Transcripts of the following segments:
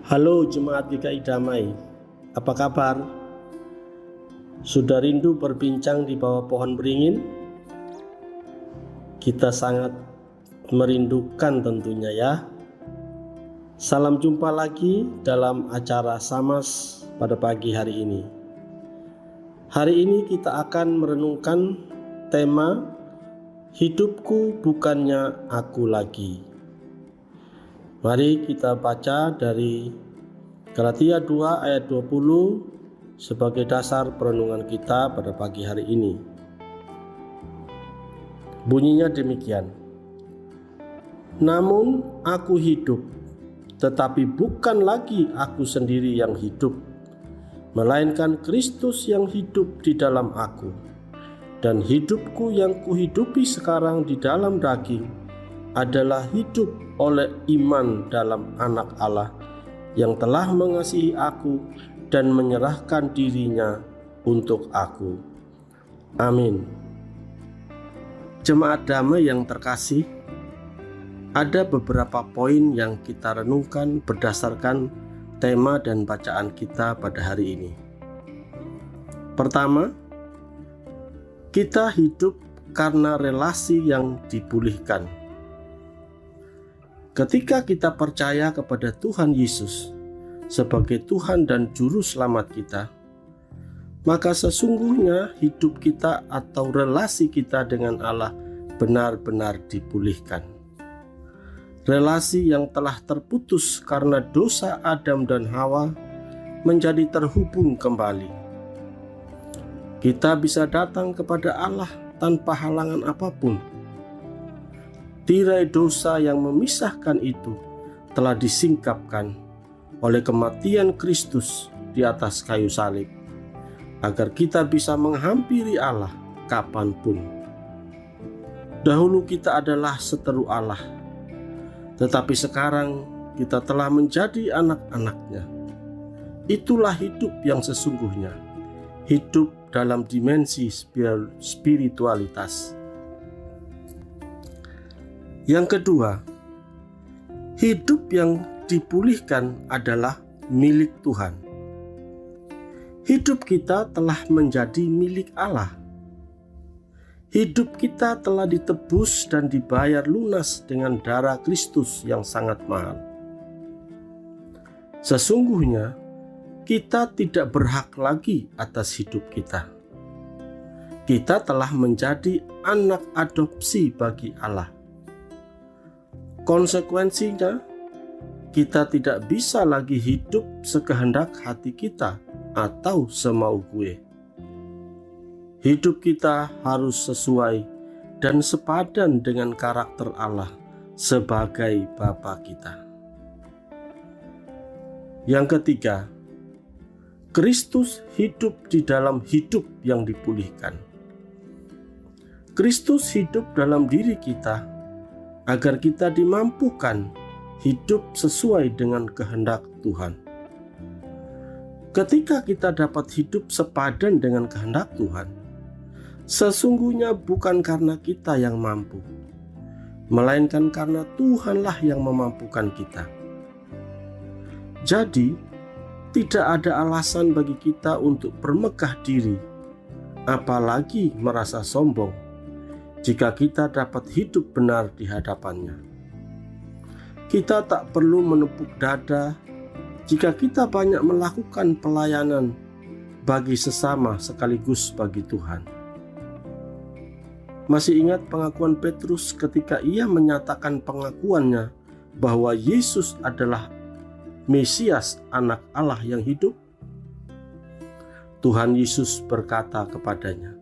Halo Jemaat GKI Damai, apa kabar? Sudah rindu berbincang di bawah pohon beringin? Kita sangat merindukan tentunya ya. Salam jumpa lagi dalam acara Samas pada pagi hari ini. Hari ini kita akan merenungkan tema Hidupku bukannya aku lagi. Mari kita baca dari Galatia 2 ayat 20 sebagai dasar perenungan kita pada pagi hari ini. Bunyinya demikian. Namun aku hidup, tetapi bukan lagi aku sendiri yang hidup, melainkan Kristus yang hidup di dalam aku. Dan hidupku yang kuhidupi sekarang di dalam daging adalah hidup oleh iman dalam Anak Allah yang telah mengasihi aku dan menyerahkan dirinya untuk aku. Amin. Jemaat damai yang terkasih, ada beberapa poin yang kita renungkan berdasarkan tema dan bacaan kita pada hari ini. Pertama, kita hidup karena relasi yang dipulihkan. Ketika kita percaya kepada Tuhan Yesus sebagai Tuhan dan Juru Selamat kita, maka sesungguhnya hidup kita atau relasi kita dengan Allah benar-benar dipulihkan. Relasi yang telah terputus karena dosa Adam dan Hawa menjadi terhubung kembali. Kita bisa datang kepada Allah tanpa halangan apapun. Tirai dosa yang memisahkan itu telah disingkapkan oleh kematian Kristus di atas kayu salib, agar kita bisa menghampiri Allah kapanpun. Dahulu kita adalah seteru Allah, tetapi sekarang kita telah menjadi anak-anak-Nya. Itulah hidup yang sesungguhnya, hidup dalam dimensi spiritualitas. Yang kedua, hidup yang dipulihkan adalah milik Tuhan. Hidup kita telah menjadi milik Allah. Hidup kita telah ditebus dan dibayar lunas dengan darah Kristus yang sangat mahal. Sesungguhnya, kita tidak berhak lagi atas hidup kita. Kita telah menjadi anak adopsi bagi Allah. Konsekuensinya, kita tidak bisa lagi hidup sekehendak hati kita atau semau gue. Hidup kita harus sesuai dan sepadan dengan karakter Allah sebagai Bapa kita. Yang ketiga, Kristus hidup di dalam hidup yang dipulihkan. Kristus hidup dalam diri kita agar kita dimampukan hidup sesuai dengan kehendak Tuhan. Ketika kita dapat hidup sepadan dengan kehendak Tuhan, sesungguhnya bukan karena kita yang mampu, melainkan karena Tuhanlah yang memampukan kita. Jadi, tidak ada alasan bagi kita untuk bermegah diri, apalagi merasa sombong, jika kita dapat hidup benar di hadapannya. Kita tak perlu menepuk dada jika kita banyak melakukan pelayanan bagi sesama sekaligus bagi Tuhan. Masih ingat pengakuan Petrus ketika ia menyatakan pengakuannya bahwa Yesus adalah Mesias, Anak Allah yang hidup? Tuhan Yesus berkata kepadanya,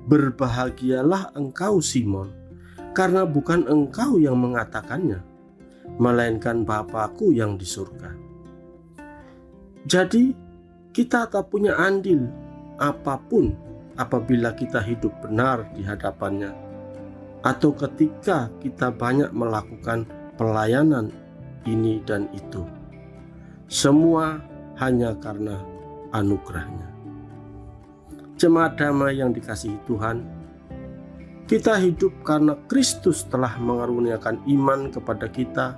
"Berbahagialah engkau Simon, karena bukan engkau yang mengatakannya, melainkan Bapa-Ku yang di surga." Jadi, kita tak punya andil apapun apabila kita hidup benar di hadapannya, atau ketika kita banyak melakukan pelayanan ini dan itu. Semua hanya karena anugerah-Nya. Jemaat damai yang dikasihi Tuhan, kita hidup karena Kristus telah mengaruniakan iman kepada kita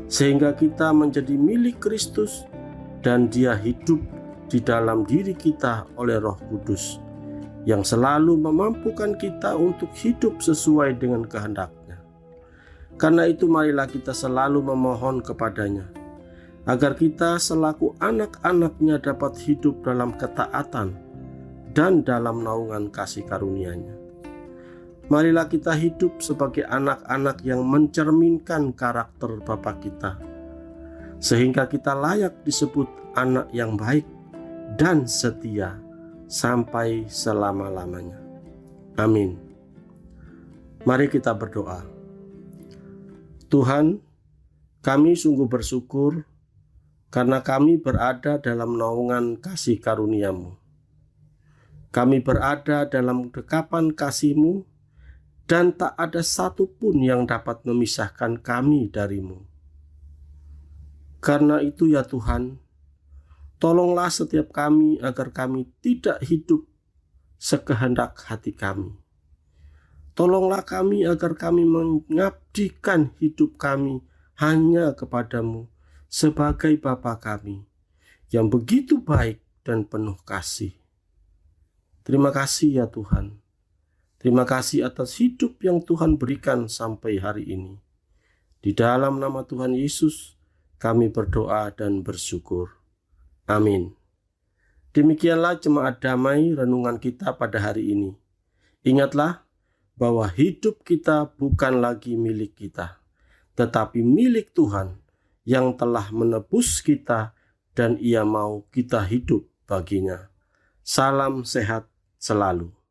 sehingga kita menjadi milik Kristus dan Dia hidup di dalam diri kita oleh Roh Kudus yang selalu memampukan kita untuk hidup sesuai dengan kehendak-Nya. Karena itu marilah kita selalu memohon kepada-Nya agar kita selaku anak-anak-Nya dapat hidup dalam ketaatan dan dalam naungan kasih karunia-Nya. Marilah kita hidup sebagai anak-anak yang mencerminkan karakter Bapa kita, sehingga kita layak disebut anak yang baik dan setia sampai selama-lamanya. Amin. Mari kita berdoa. Tuhan, kami sungguh bersyukur karena kami berada dalam naungan kasih karunia-Mu. Kami berada dalam dekapan kasih-Mu, dan tak ada satupun yang dapat memisahkan kami dari-Mu. Karena itu ya Tuhan, tolonglah setiap kami agar kami tidak hidup sekehendak hati kami. Tolonglah kami agar kami mengabdikan hidup kami hanya kepada-Mu sebagai Bapa kami yang begitu baik dan penuh kasih. Terima kasih ya Tuhan. Terima kasih atas hidup yang Tuhan berikan sampai hari ini. Di dalam nama Tuhan Yesus, kami berdoa dan bersyukur. Amin. Demikianlah jemaat damai renungan kita pada hari ini. Ingatlah bahwa hidup kita bukan lagi milik kita, tetapi milik Tuhan yang telah menebus kita dan Ia mau kita hidup baginya. Salam sehat selalu.